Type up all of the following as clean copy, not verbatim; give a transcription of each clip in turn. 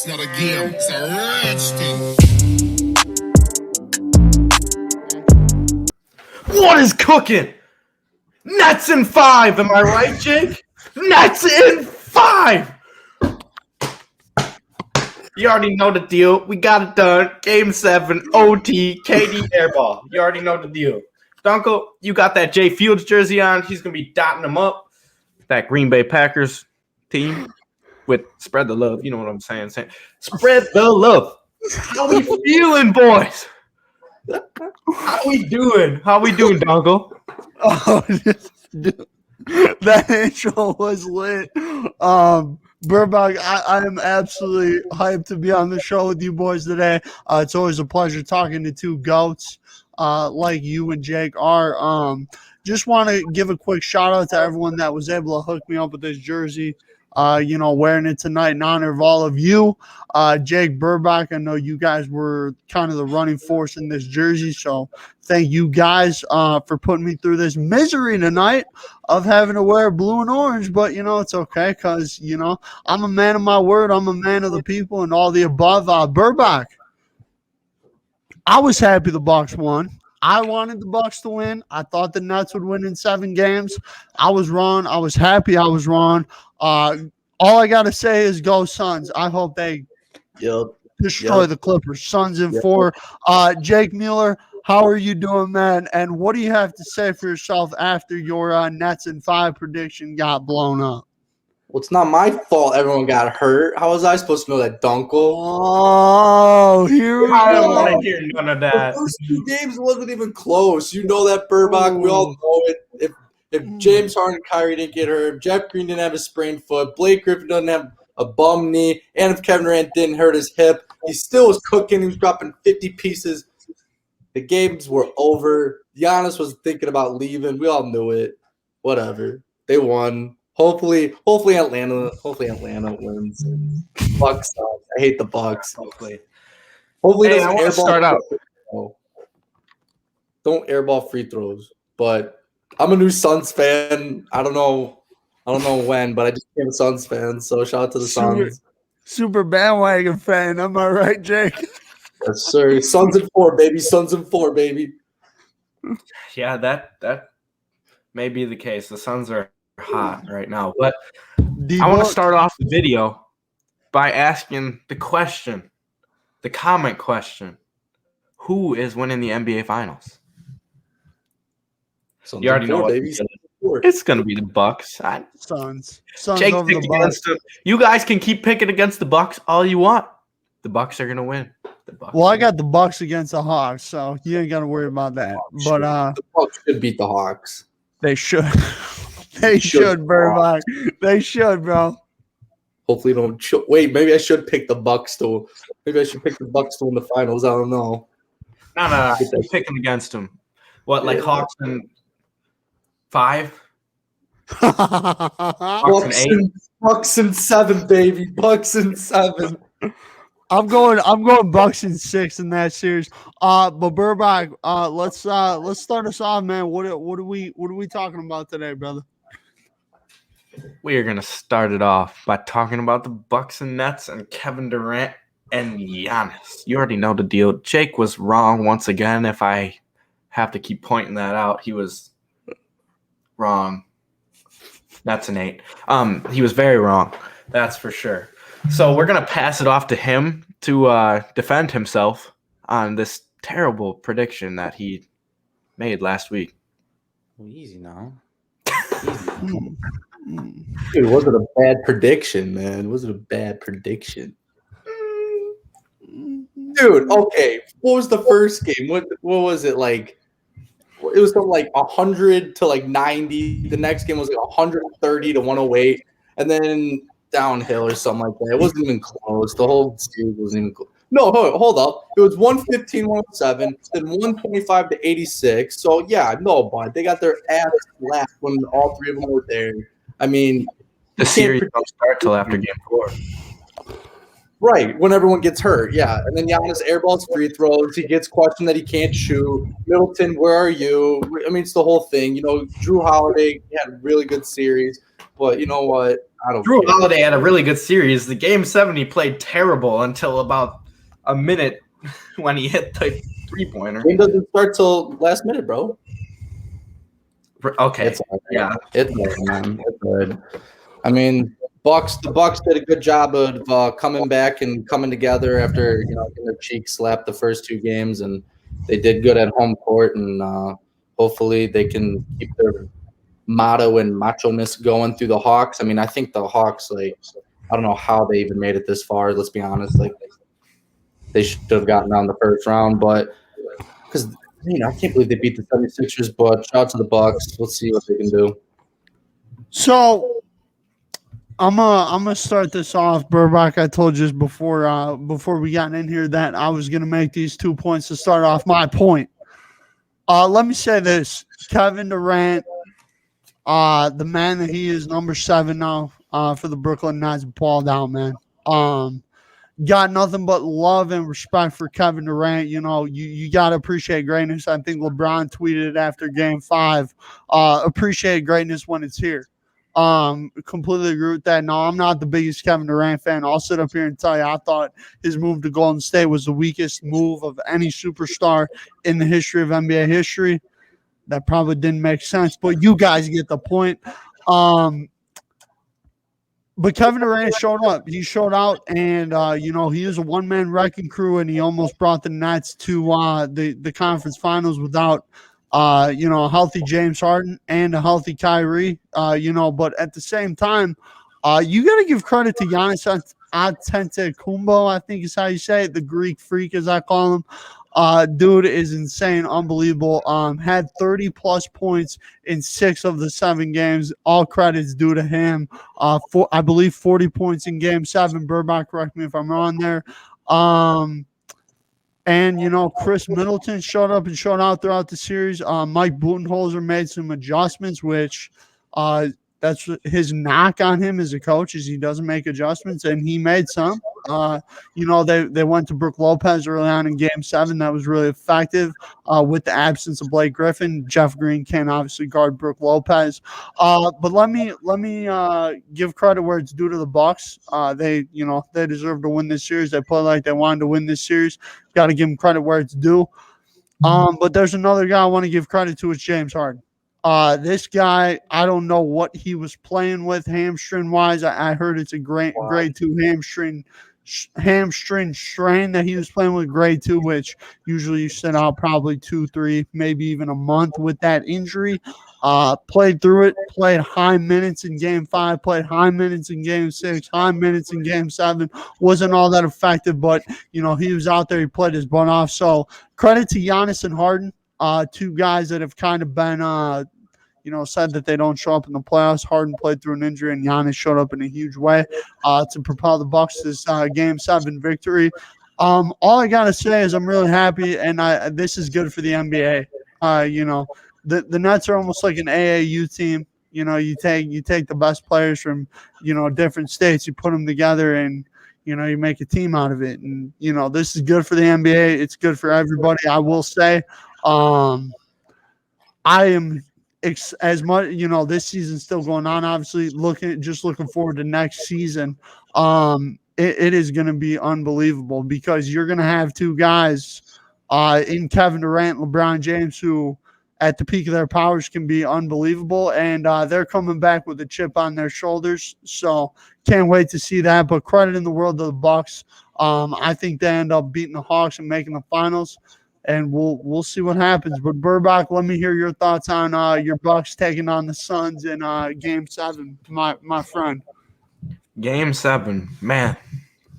It's not a game, it's a rich thing. What is cooking? Nets in 5, am I right, Jake? Nets in 5! You already know the deal. We got it done. Game 7, OT, KD airball. You already know the deal. Duenkel, you got that Jay Fields jersey on. He's going to be dotting them up. That Green Bay Packers team with spread the love. You know what I'm saying? Spread the love. How we feeling, boys? How we doing? How we doing, Duenkel? Oh, that intro was lit. Burbach, I am absolutely hyped to be on the show with you boys today. It's always a pleasure talking to two goats like you and Jake are. Just want to give a quick shout out to everyone that was able to hook me up with this jersey. Wearing it tonight in honor of all of you. Jake, Burbach, I know you guys were kind of the running force in this jersey, so thank you guys for putting me through this misery tonight of having to wear blue and orange, but, it's okay because, I'm a man of my word. I'm a man of the people and all the above. Burbach, I was happy the Bucks won. I wanted the Bucks to win. I thought the Nets would win in 7 games. I was wrong. I was happy I was wrong. All I got to say is go Suns. I hope they destroy the Clippers. Suns in 4. Jake Mueller, how are you doing, man? And what do you have to say for yourself after your Nets in 5 prediction got blown up? Well, it's not my fault everyone got hurt. How was I supposed to know that, Duenkel? Oh, here we go. I don't want to hear none of that. The first 2 games wasn't even close. You know that, Burbach. We all know it. If James Harden and Kyrie didn't get hurt, if Jeff Green didn't have a sprained foot, Blake Griffin doesn't have a bum knee, and if Kevin Durant didn't hurt his hip, he still was cooking. He was dropping 50 pieces. The games were over. Giannis was thinking about leaving. We all knew it. Whatever. They won. Hopefully Atlanta wins. Bucks suck. I hate the Bucks. Hopefully Hey, I want to start out. Don't airball free throws. But I'm a new Suns fan. I don't know when, but I just became a Suns fan. So shout out to the Suns. Super bandwagon fan. Am I right, Jake? Yes, sir. Suns in 4, baby. Suns in 4, baby. Yeah, that may be the case. The Suns are hot right now. But I want to start off the video by asking the question, the comment question. Who is winning the NBA Finals? Suns You already know what baby. it's going to be the Bucks. Suns Jake over picked the Bucks. against them. You guys can keep picking against the Bucks all you want. The Bucks are going to win. Well, I got the Bucks against the Hawks, so you ain't got to worry about that. But the Bucks should beat the Hawks. They should. They should, Burbach. They should, bro. Hopefully, don't. Wait, maybe I should pick the Bucks to. Maybe I should pick the Bucks to win the finals. I don't know. No. Keep picking against them. What, like Hawks in 5? Bucks in 7, baby. Bucks in 7. I'm going Bucks in 6 in that series. But Burbach, let's start us off, man. What are we talking about today, brother? We are going to start it off by talking about the Bucks and Nets and Kevin Durant and Giannis. You already know the deal. Jake was wrong once again. If I have to keep pointing that out, he was wrong. That's an 8. He was very wrong. That's for sure. So we're going to pass it off to him to defend himself on this terrible prediction that he made last week. Well, easy now. Dude, was it a bad prediction, man? Was it a bad prediction? Dude, okay. What was the first game? What was it like? It was from like 100 to like 90. The next game was like 130 to 108. And then downhill or something like that. It wasn't even close. The whole series wasn't even close. No, hold up. It was 115, 107, then 125 to 86. So, yeah, no, but they got their ass slapped when all 3 of them were there. I mean, the series don't start till after game 4. Right, when everyone gets hurt, yeah. And then Giannis airballs free throws. He gets questioned that he can't shoot. Middleton, where are you? I mean, it's the whole thing. Drew Holiday had a really good series. But you know what? I don't Drew care. Holiday had a really good series. The game 7, he played terrible until about a minute when he hit the three-pointer. Game doesn't start till last minute, bro. Okay. It's all right. Yeah. It's all right, man. It's good. I mean, the Bucks did a good job of coming back and coming together after getting their cheeks slapped the first 2 games, and they did good at home court, and hopefully they can keep their motto and macho-ness going through the Hawks. I mean, I think the Hawks, like, I don't know how they even made it this far. Let's be honest, like they should have gotten down the first round, but because I can't believe they beat the 76ers. But shout out to the Bucks. Let's see what they can do. So I'm gonna start this off, Burbach. I told you before we got in here that I was gonna make these 2 points to start off my point. Let me say this: Kevin Durant, the man that he is, number 7 now for the Brooklyn Nets, balled out, man. Got nothing but love and respect for Kevin Durant. You got to appreciate greatness. I think LeBron tweeted it after Game 5. Appreciate greatness when it's here. Completely agree with that. No, I'm not the biggest Kevin Durant fan. I'll sit up here and tell you I thought his move to Golden State was the weakest move of any superstar in the history of NBA history. That probably didn't make sense, but you guys get the point. But Kevin Durant showed up. He showed out, and he is a one-man wrecking crew, and he almost brought the Nets to the conference finals without a healthy James Harden and a healthy Kyrie. But at the same time, you got to give credit to Giannis Antetokounmpo, I think is how you say it, the Greek freak as I call him. Dude is insane, unbelievable. Had 30-plus points in 6 of the 7 games. All credits due to him. I believe 40 points in Game 7. Burbach, correct me if I'm wrong there. And Chris Middleton showed up and showed out throughout the series. Mike Budenholzer made some adjustments, which that's his knock on him as a coach is he doesn't make adjustments, and he made some. They went to Brook Lopez early on in Game 7. That was really effective with the absence of Blake Griffin. Jeff Green can't obviously guard Brook Lopez. But let me give credit where it's due to the Bucks. They deserve to win this series. They played like they wanted to win this series. Got to give them credit where it's due. But there's another guy I want to give credit to. It's James Harden. This guy, I don't know what he was playing with hamstring wise. I heard it's a grade 2 hamstring strain that he was playing with, grade 2, which usually you sit out probably 2, 3, maybe even a month with that injury. Played through it, played high minutes in Game 5, played high minutes in Game 6, high minutes in Game 7. Wasn't all that effective, but he was out there. He played his butt off. So credit to Giannis and Harden. 2 guys that have kind of been, said that they don't show up in the playoffs. Harden played through an injury, and Giannis showed up in a huge way to propel the Bucks to this Game 7 victory. All I gotta say is I'm really happy, and this is good for the NBA. The Nets are almost like an AAU team. You take the best players from different states, you put them together, and you make a team out of it. And this is good for the NBA. It's good for everybody. I will say. I am as much, this season's still going on. Obviously, looking forward to next season. It is going to be unbelievable because you're going to have 2 guys in Kevin Durant, LeBron James, who at the peak of their powers can be unbelievable, and they're coming back with a chip on their shoulders. So can't wait to see that. But credit in the world to the Bucks. I think they end up beating the Hawks and making the finals. And we'll see what happens. But Burbach, let me hear your thoughts on your Bucks taking on the Suns in Game 7, my friend. Game 7, man,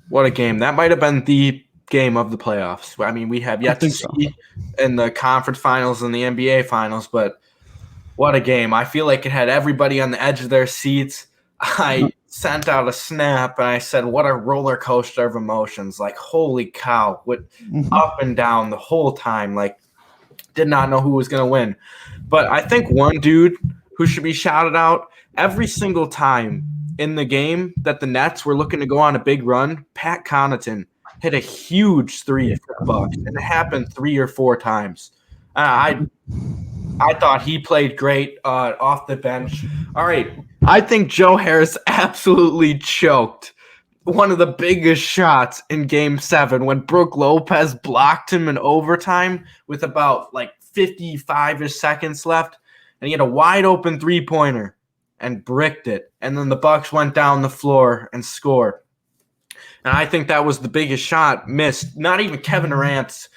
what a game! That might have been the game of the playoffs. I mean, we have yet to see in the conference finals and the NBA finals, but what a game! I feel like it had everybody on the edge of their seats. I sent out a snap and I said, what a roller coaster of emotions. Like, holy cow, up and down the whole time. Like, did not know who was going to win. But I think one dude who should be shouted out every single time in the game that the Nets were looking to go on a big run, Pat Connaughton hit a huge 3 for the Bucks, and it happened 3 or 4 times. I thought he played great off the bench. All right. I think Joe Harris absolutely choked one of the biggest shots in Game 7 when Brooke Lopez blocked him in overtime with about like 55-ish seconds left, and he had a wide open three-pointer and bricked it, and then the Bucks went down the floor and scored. And I think that was the biggest shot missed. Not even Kevin Durant's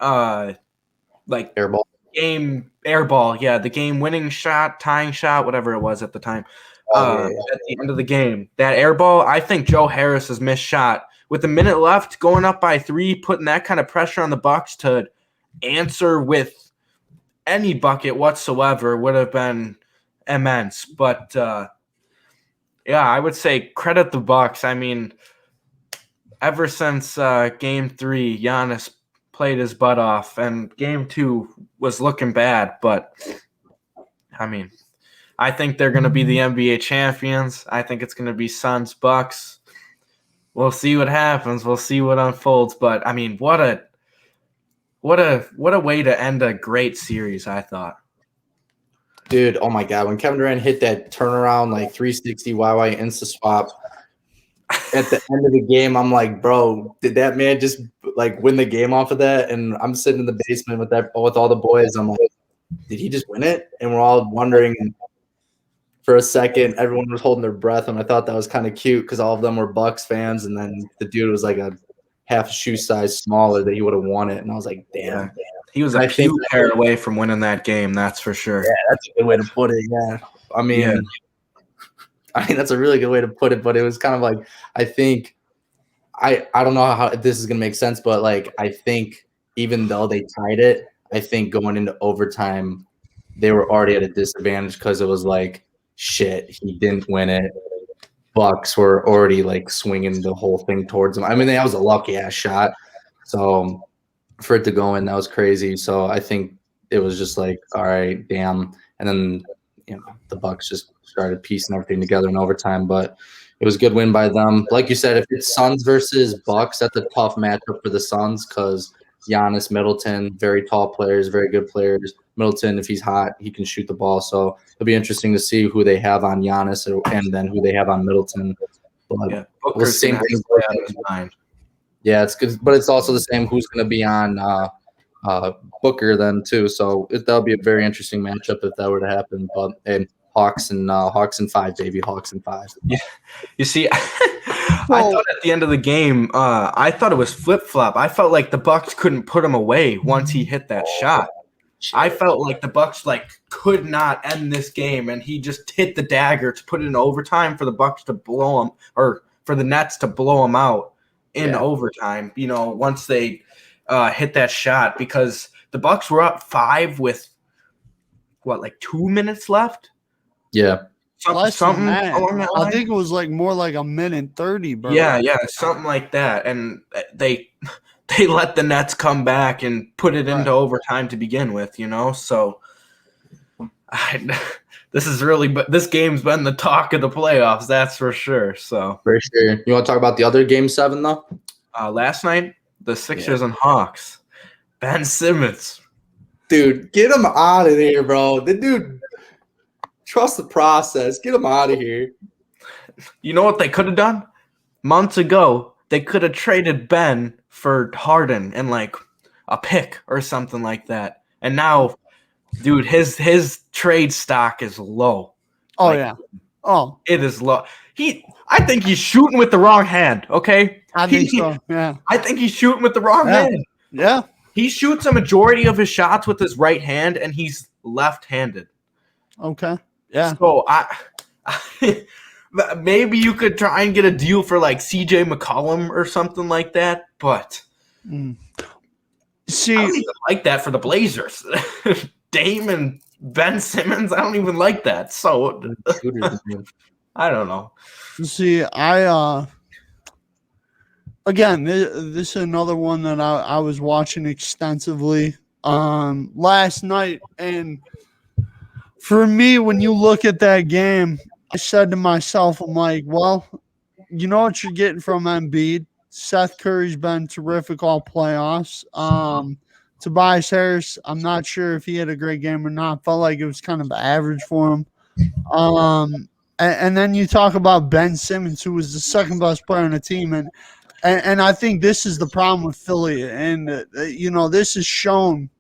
like Airball. game airball, the game-winning shot, tying shot, whatever it was at the time. At the end of the game, that air ball, I think Joe Harris's missed shot with a minute left, going up by 3, putting that kind of pressure on the Bucks to answer with any bucket whatsoever would have been immense. But I would say credit the Bucks. I mean, ever since Game 3, Giannis played his butt off, and Game 2 was looking bad. But I mean, I think they're going to be the NBA champions. I think it's going to be Suns Bucks. We'll see what happens. We'll see what unfolds. But I mean, what a way to end a great series, I thought. Dude, oh my God, when Kevin Durant hit that turnaround like 360 YY insta swap at the end of the game, I'm like, bro, did that man just like win the game off of that? And I'm sitting in the basement with all the boys. I'm like, did he just win it? And we're all wondering. And for a second, everyone was holding their breath, and I thought that was kind of cute because all of them were Bucks fans, and then the dude was like a half shoe size smaller that he would have won it, and I was like, damn. He was a few hair away from winning that game, that's for sure. Yeah, that's a good way to put it, yeah. I mean, that's a really good way to put it, but it was kind of like, I think, I don't know how this is going to make sense, but like, I think even though they tied it, I think going into overtime, they were already at a disadvantage because it was like, shit, he didn't win it. Bucks were already like swinging the whole thing towards him. I mean, that was a lucky ass shot. So for it to go in, that was crazy. So I think it was just like, all right, damn. And then, the Bucks just started piecing everything together in overtime. But it was a good win by them. Like you said, if it's Suns versus Bucks, that's a tough matchup for the Suns because Giannis, Middleton, very tall players, very good players. Middleton, if he's hot, he can shoot the ball. So it'll be interesting to see who they have on Giannis and then who they have on Middleton. But the same thing. Yeah, it's good, but it's also the same who's going to be on Booker then too. So that'll be a very interesting matchup if that were to happen. But and Hawks and 5, baby, Hawks and 5. Yeah, you see, I thought at the end of the game, I thought it was flip-flop. I felt like the Bucks couldn't put him away once he hit that shot. I felt like the Bucks could not end this game, and he just hit the dagger to put it in overtime for the Bucks to blow him, or for the Nets to blow him out in overtime. Once they hit that shot, because the Bucks were up 5 with 2 minutes left. Yeah. Something along that line. I think it was more like a minute 30, bro. Yeah, something like that. And they let the Nets come back and put it into overtime to begin with, So this game's been the talk of the playoffs, that's for sure. So for sure. You want to talk about the other Game 7 though? Last night, the Sixers and Hawks. Ben Simmons. Dude, get him out of here, bro. The dude. Trust the process. Get him out of here. You know what they could have done? Months ago, they could have traded Ben for Harden and a pick or something like that. And now, dude, his trade stock is low. Oh, yeah. Oh. It is low. I think he's shooting with the wrong hand, okay? I think so, yeah. I think he's shooting with the wrong hand. Yeah. He shoots a majority of his shots with his right hand, and he's left-handed. Okay. Yeah. So maybe you could try and get a deal for CJ McCollum or something like that, but see, I don't even like that for the Blazers. Dame and Ben Simmons, I don't even like that. So I don't know. See, again, this is another one that I was watching extensively last night, and for me, when you look at that game, I said to myself, I'm like, well, you know what you're getting from Embiid. Seth Curry's been terrific all playoffs. Tobias Harris, I'm not sure if he had a great game or not. Felt like it was kind of average for him. And then you talk about Ben Simmons, who was the second best player on the team, and I think this is the problem with Philly, and this is shown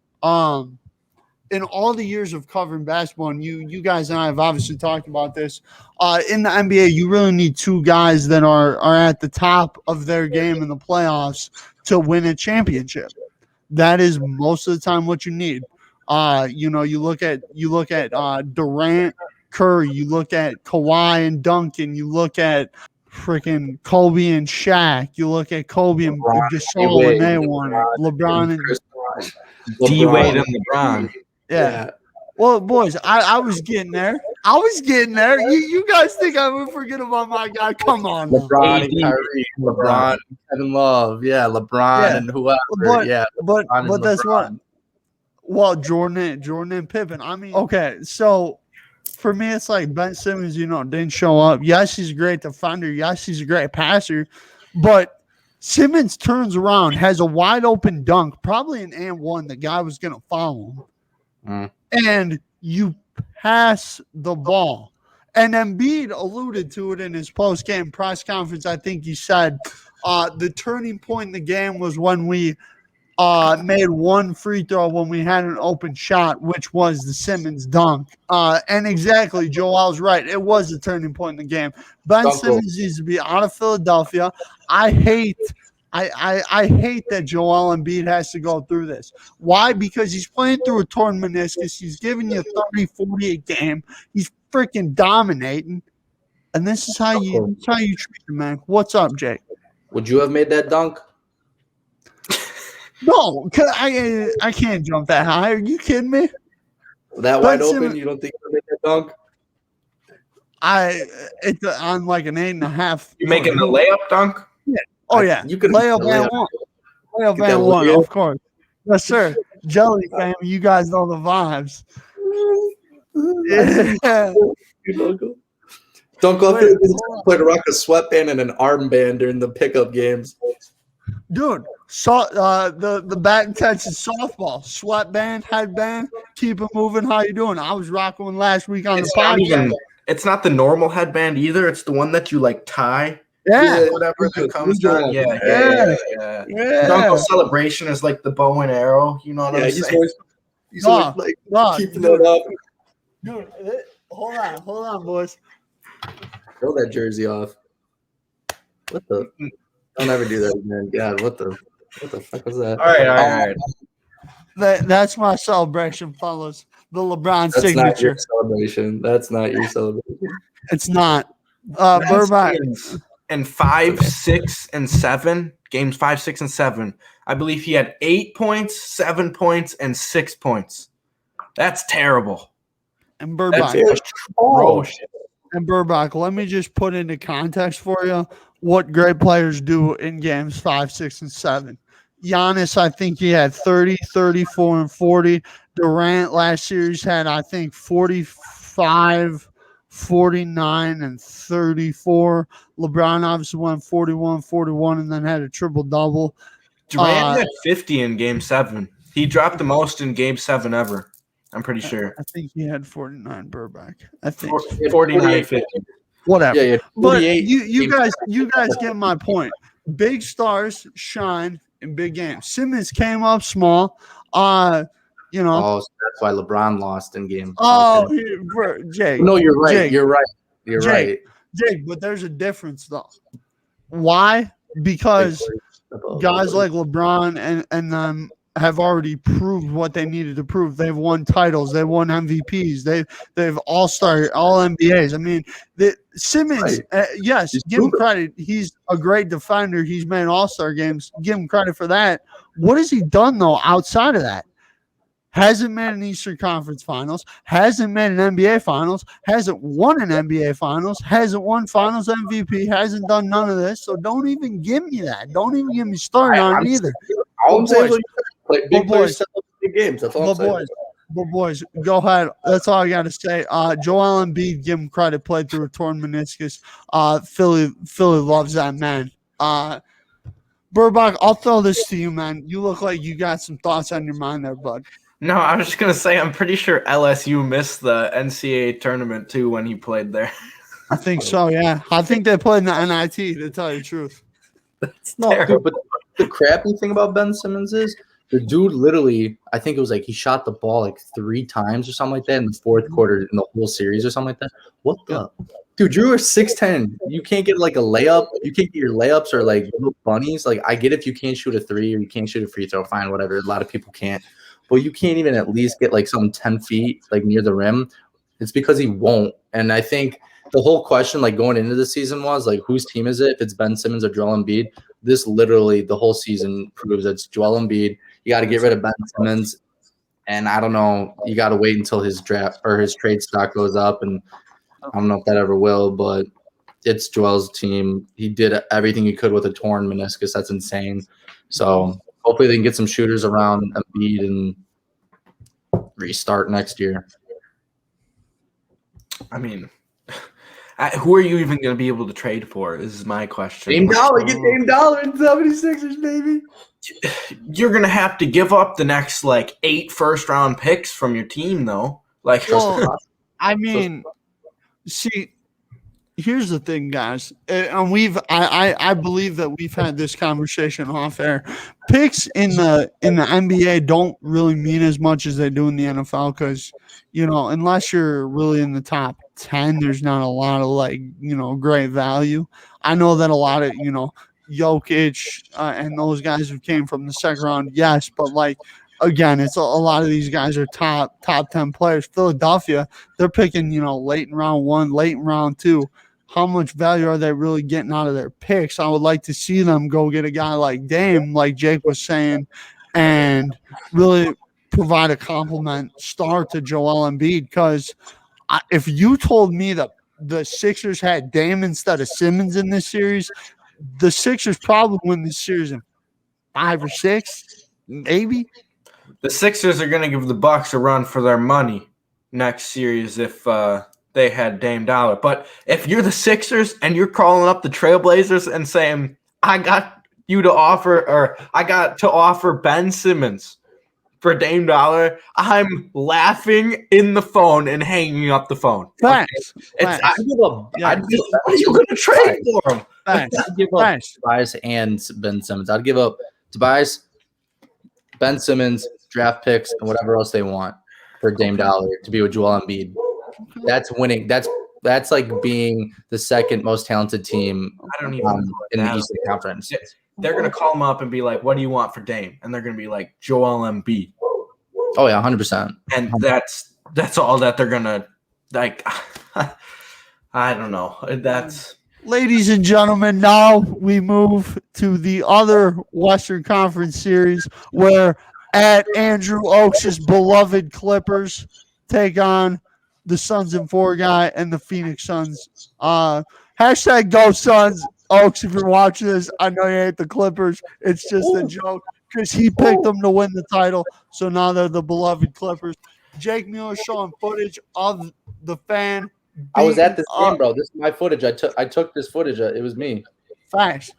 in all the years of covering basketball. And you guys and I have obviously talked about this. In the NBA, you really need two guys that are at the top of their game in the playoffs to win a championship. That is most of the time what you need. You look at Durant, Curry, you look at Kawhi and Duncan, you look at freaking Kobe and Shaq, you look at Kobe and Gasol when they won it, LeBron and D Wade and LeBron. yeah. Well, boys, I was getting there. You guys think I would forget about my guy? Come on, now. LeBron and Kyrie, LeBron, Kevin Love, LeBron and whoever, but that's what. Well, Jordan and Pippen. I mean, okay, so for me, it's like Ben Simmons, didn't show up. Yes, he's a great defender. Yes, he's a great passer, but Simmons turns around, has a wide open dunk, probably an and one. The guy was going to follow him, and you pass the ball. And Embiid alluded to it in his post-game press conference. I think he said the turning point in the game was when we made one free throw when we had an open shot, which was the Simmons dunk. And exactly, Joel's right. It was a turning point in the game. Ben Simmons needs to be out of Philadelphia. I hate that Joel Embiid has to go through this. Why? Because he's playing through a torn meniscus. He's giving you 30, 40 a game. He's freaking dominating. And this is how you treat him, man. What's up, Jake? Would you have made that dunk? No, I can't jump that high. Are you kidding me? That wide open, you don't think you would make that dunk? It's on like an 8.5. You making the layup dunk? Yeah. Oh yeah. You could layup and one. Layup and one, of course. Yes, sir. Jelly fam, you guys know the vibes. Yeah. Don't go through play to rock a sweatband and an armband during the pickup games. Dude, the batting tension softball, sweatband, headband, keep it moving. How you doing? I was rocking one last week on the podcast. It's not the normal headband either. It's the one that you like tie. Yeah, whatever that comes down. Yeah. Dunkle celebration is like the bow and arrow. You know what I'm saying? He's always keeping it up. Dude, hold on, boys. Throw that jersey off. What the? Don't ever do that again. God, what the fuck was that? All right. That's my celebration, fellas. The LeBron That's signature. not your celebration. That's not your celebration. It's not. Burbank. In 5, 6, and 7, games 5, 6, and 7, I believe he had 8 points, 7 points, and 6 points. That's terrible. And Burbank. And Burbank, let me just put into context for you what great players do in games 5, 6, and 7. Giannis, I think he had 30, 34, and 40. Durant last series had, I think, 45, 49, and 34. LeBron obviously went 41, 41, and then had a triple-double. Durant had 50 in Game 7. He dropped the most in Game 7 ever. I'm pretty sure. I think he had 49, Burbank. I think 49, 50. Whatever. Yeah, but you guys get my point. Big stars shine in big games. Simmons came up small. Oh, so that's why LeBron lost in game. Oh, Jake. No, you're right. Jake, you're right. Jake, but there's a difference though. Why? Because guys like LeBron and them have already proved what they needed to prove. They've won titles. They won MVPs. They've all-star, all NBAs. I mean, Simmons, yes, give him credit. He's a great defender. He's made all-star games. Give him credit for that. What has he done, though, outside of that? Hasn't made an Eastern Conference Finals. Hasn't made an NBA Finals. Hasn't won an NBA Finals. Hasn't won Finals MVP. Hasn't done none of this. So don't even give me that. Don't even get me started on it either. All I'm saying is big players set up big games. That's all I'm saying. But boys, go ahead. That's all I got to say. Joel Embiid, give him credit, played through a torn meniscus. Philly loves that man. Burbach, I'll throw this to you, man. You look like you got some thoughts on your mind there, bud. No, I was just going to say, I'm pretty sure LSU missed the NCAA tournament, too, when he played there. I think so, yeah. I think they put in the NIT, to tell you the truth. No, dude, but the crappy thing about Ben Simmons is the dude literally, I think it was like he shot the ball like 3 times or something like that in the fourth quarter in the whole series or something like that. What the? Dude, you were 6'10". You can't get like a layup. You can't get your layups or like little bunnies. Like, I get if you can't shoot a 3 or you can't shoot a free throw, fine, whatever. A lot of people can't. But you can't even at least get like something 10 feet like near the rim. It's because he won't. And I think the whole question, like going into the season, was like, whose team is it? If it's Ben Simmons or Joel Embiid, this literally the whole season proves it's Joel Embiid. You got to get rid of Ben Simmons, and I don't know. You got to wait until his draft or his trade stock goes up, and I don't know if that ever will. But it's Joel's team. He did everything he could with a torn meniscus. That's insane. So hopefully they can get some shooters around Embiid and restart next year. I mean, who are you even going to be able to trade for? This is my question. Dame Dollar, get Dame Dollar in 76ers, baby. You're going to have to give up the next like 8 first-round picks from your team, though. Like, Well, I mean, see, here's the thing, guys, and I believe that we've had this conversation off air. Picks in the NBA don't really mean as much as they do in the NFL because, unless you're really in the top 10, there's not a lot of like, great value. I know that a lot of, Jokic and those guys who came from the second round, yes, but like, again, it's a lot of these guys are top 10 players. Philadelphia, they're picking, late in round 1, late in round 2. How much value are they really getting out of their picks? I would like to see them go get a guy like Dame, like Jake was saying, and really provide a compliment star to Joel Embiid. Because if you told me that the Sixers had Dame instead of Simmons in this series, the Sixers probably win this series in 5 or 6, maybe. The Sixers are going to give the Bucks a run for their money next series if they had Dame Dollar. But if you're the Sixers and you're calling up the Trailblazers and saying, I got to offer Ben Simmons for Dame Dollar, I'm laughing in the phone and hanging up the phone. Facts. It's, Facts. I'd give up. what are you going to trade for him? Facts. I'd give up Facts. Tobias and Ben Simmons. I'd give up Tobias, Ben Simmons, draft picks, and whatever else they want for Dame Dollar to be with Joel Embiid. That's winning. That's like being the second most talented team I don't even in the Eastern Conference. They're going to call him up and be like, what do you want for Dame? And they're going to be like, Joel Embiid. Oh, yeah, 100%. And that's all that they're going to, like, I don't know. That's – Ladies and gentlemen, now we move to the other Western Conference series where at Andrew Oaks' beloved Clippers take on the Suns and 4 guy and the Phoenix Suns. Hashtag Go Suns. Oaks, if you're watching this, I know you hate the Clippers. It's just a joke because he picked them to win the title. So now they're the beloved Clippers. Jake Mueller showing footage of the fan. I was at this game, bro. This is my footage. I took this footage. It was me. Facts.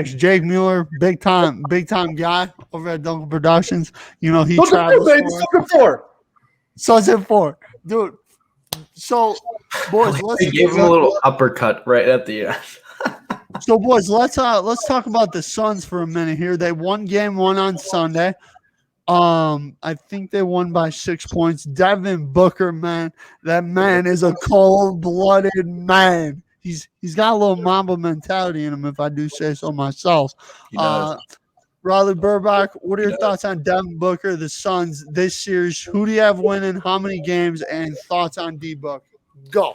Jake Mueller, big time guy over at Duenkel Productions. He travels for Suns and 4, dude. So, boys, they gave him a little uppercut right at the end. So, boys, let's talk about the Suns for a minute here. They won game 1 on Sunday. I think they won by 6 points. Devin Booker, man, that man is a cold-blooded man. He's got a little Mamba mentality in him, if I do say so myself. He does. Riley Burbach, what are your thoughts on Devin Booker, the Suns, this series? Who do you have winning? How many games? And thoughts on D-Book? Go.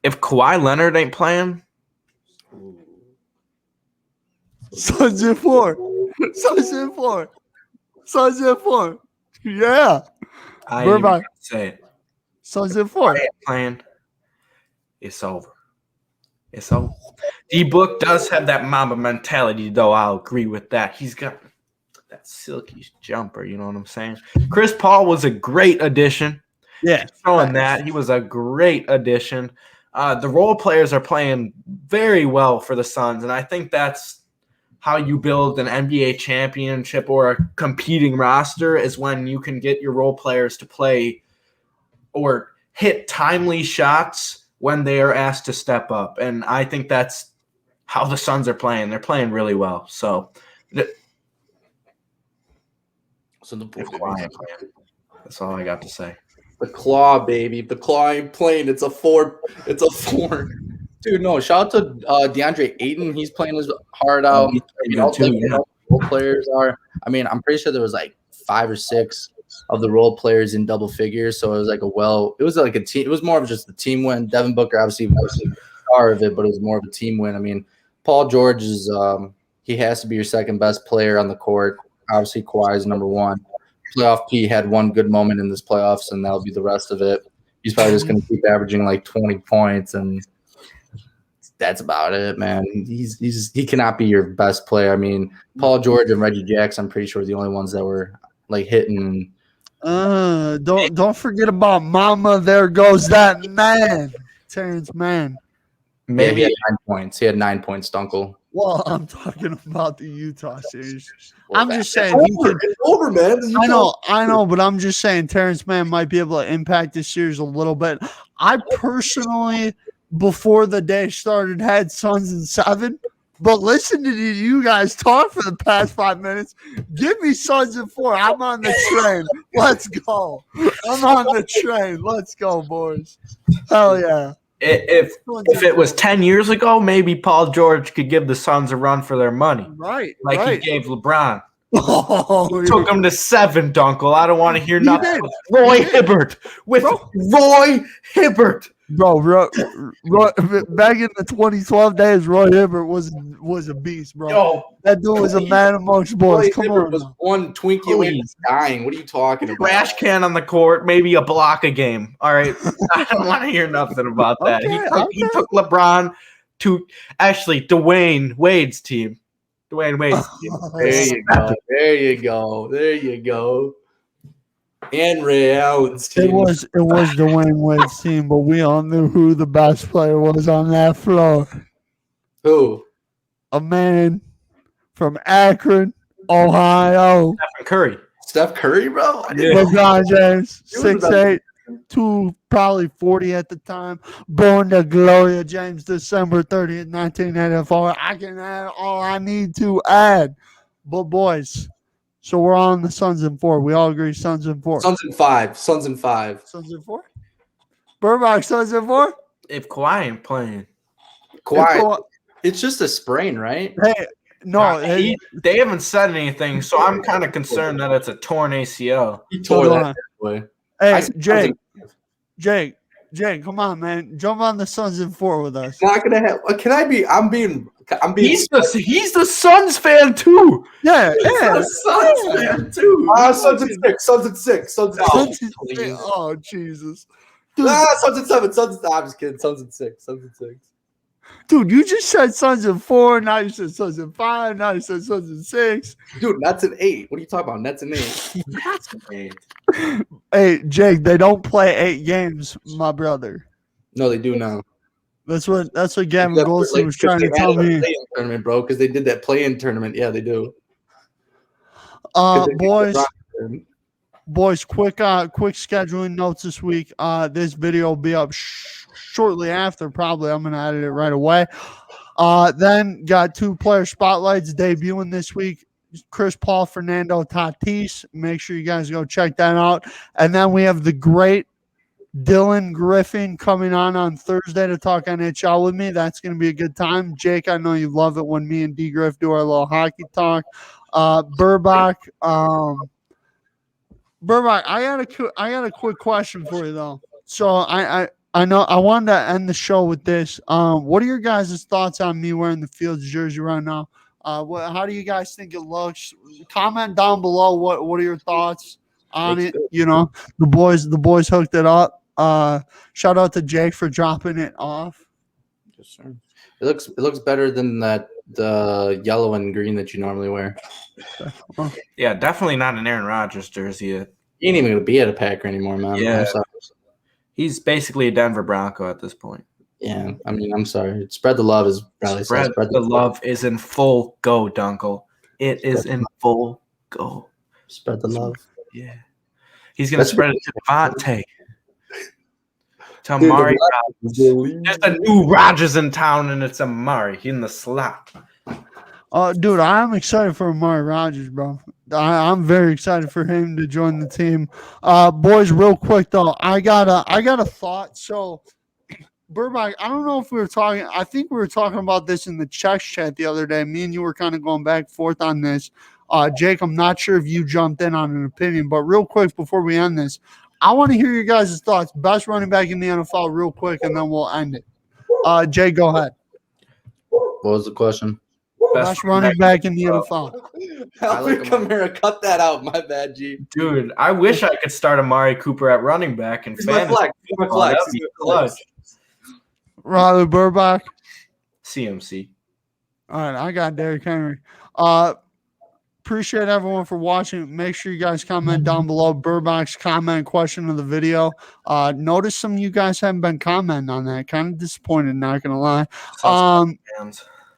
If Kawhi Leonard ain't playing, Suns in 4. Yeah. I Burbach. say it. Suns in 4. Ain't playing, it's over. It's over. D-Book does have that Mamba mentality, though. I'll agree with that. He's got that silky jumper, you know what I'm saying? Chris Paul was a great addition. Yeah. Showing that. He was a great addition. The role players are playing very well for the Suns, and I think that's how you build an NBA championship or a competing roster is when you can get your role players to play or hit timely shots when they are asked to step up. And I think that's how the Suns are playing. They're playing really well. So that's all I got to say. The claw, baby. The claw ain't playing. It's a 4. It's a 4. Dude, no. Shout out to DeAndre Ayton. He's playing his heart out. Role players are. I mean, I'm pretty sure there was like 5 or 6 of the role players in double figures. So it was like it was like a team. It was more of just a team win. Devin Booker obviously was the star of it, but it was more of a team win. I mean, Paul George is he has to be your second best player on the court. Obviously, Kawhi is number 1. Playoff P had one good moment in this playoffs, and that'll be the rest of it. He's probably just going to keep averaging like 20 points, and that's about it, man. He cannot be your best player. I mean, Paul George and Reggie Jackson, I'm pretty sure, are the only ones that were like hitting. Don't forget about Mama. There goes that man, Terrence Mann. Maybe he had 9 points. He had 9 points, Duenkel. Well, I'm talking about the Utah series. Well, I'm just saying It's over, man. I know, but I'm just saying Terrence Mann might be able to impact this series a little bit. I personally, before the day started, had Suns in 7. But listen to you guys talk for the past 5 minutes. Give me Suns in 4. I'm on the train. Let's go. I'm on the train. Let's go, boys. Hell yeah. If it was 10 years ago, maybe Paul George could give the Suns a run for their money. Right. He gave LeBron. Oh, Took him to 7, Duenkel. I don't want to hear nothing did. with Roy Hibbert. Roy Hibbert. Bro, back in the 2012 days, Roy Hibbert was a beast, bro. Yo, That dude was a man amongst boys. Roy Come Hibbert on. was now. one Twinkie away from dying. What are you talking about? trash can on the court, maybe a block a game. All right. I don't want to hear nothing about that. He took LeBron to actually Dwayne Wade's team. Dwayne Wade's team. There you go. There you go. There you go. And Ray Allen's team. It was Dwayne Wade's team, but we all knew who the best player was on that floor. Who? A man from Akron, Ohio. Stephen Curry, bro? Yeah. LeBron James, 6'8", 240 at the time. Born to Gloria James, December 30th, 1984. I can add all I need to add. But boys, so we're on the Suns in 4. We all agree Suns in 4. Suns in 5. Suns in 5. Suns in 4? Burbach, Suns in 4? If Kawhi ain't playing. Kawhi. It's just a sprain, right? Hey, no. They haven't said anything, so I'm kind of concerned that it's a torn ACL. He tore that way. Hey, Jake, come on, man. Jump on the Suns in 4 with us. Not gonna have. Can I be? I'm being. He's the Suns fan too. Yeah. Suns fan too. Suns in 6. Suns in 6. Suns in 6. Oh, Jesus. Suns in 7. I'm just kidding. Suns in 6. Suns in 6. Dude, you just said Suns in 4. Now you said Suns in 5. Now you said Suns in 6. Dude, Nets in 8. What are you talking about? Nets in 8. That's great. Hey, Jake, they don't play 8 games, my brother. No, they do now. That's what Gavin Goldstein was trying to tell me. Tournament, bro, because they did that play-in tournament. Yeah, they do. Boys, quick scheduling notes this week. This video will be up shortly after. Probably I'm gonna edit it right away. Then got 2 player spotlights debuting this week. Chris Paul, Fernando Tatis. Make sure you guys go check that out. And then we have the great Dylan Griffin coming on Thursday to talk NHL with me. That's going to be a good time. Jake, I know you love it when me and D Griff do our little hockey talk. Burbach, I got a quick question for you though. So I know I wanted to end the show with this. What are your guys' thoughts on me wearing the Fields jersey right now? How do you guys think it looks? Comment down below. What are your thoughts on it? You know, the boys hooked it up. Shout out to Jake for dropping it off. Yes, sir. It looks better than the yellow and green that you normally wear. Yeah, definitely not an Aaron Rodgers jersey. He ain't even gonna be at a Packer anymore, man. Yeah, he's basically a Denver Bronco at this point. Yeah, I mean, I'm sorry. Spread the love is probably spread the love is in full go, Duenkel. It is in full go. Spread the love. Yeah, he's gonna spread it to Devontae. to Dude, the Amari Rockies, Rogers. There's a new Rogers in town, and it's Amari in the slot. Dude, I'm excited for Amari Rogers, bro. I'm very excited for him to join the team. Boys, real quick though, I got a thought. So, Burbach, I don't know if we were talking. I think we were talking about this in the chess chat the other day. Me and you were kind of going back and forth on this. Jake, I'm not sure if you jumped in on an opinion, but real quick before we end this, I want to hear your guys' thoughts. Best running back in the NFL, real quick, and then we'll end it. Jay, go ahead. What was the question? Best running back in the NFL. Alvin Kamara, cut that out. My bad, G. Dude, I wish I could start Amari Cooper at running back and He's my flex. He's my flex. He's my flex. Riley Burbach. CMC. All right, I got Derrick Henry. Appreciate everyone for watching. Make sure you guys comment down below Burbach's comment question of the video. Notice some of you guys haven't been commenting on that. Kind of disappointed, not gonna lie.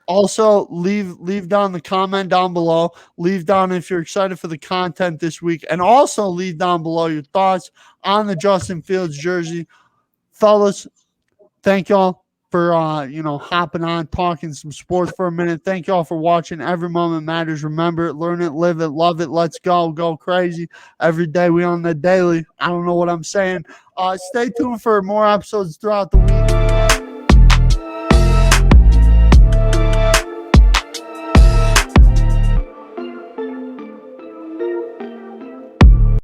Also, leave down the comment down below. Leave down if you're excited for the content this week, and also leave down below your thoughts on the Justin Fields jersey, fellas. Thank y'all for hopping on, talking some sports for a minute. Thank y'all for watching. Every moment matters. Remember it, learn it, live it, love it. Let's go crazy. Every day we on the daily. I don't know what I'm saying. Stay tuned for more episodes throughout the week.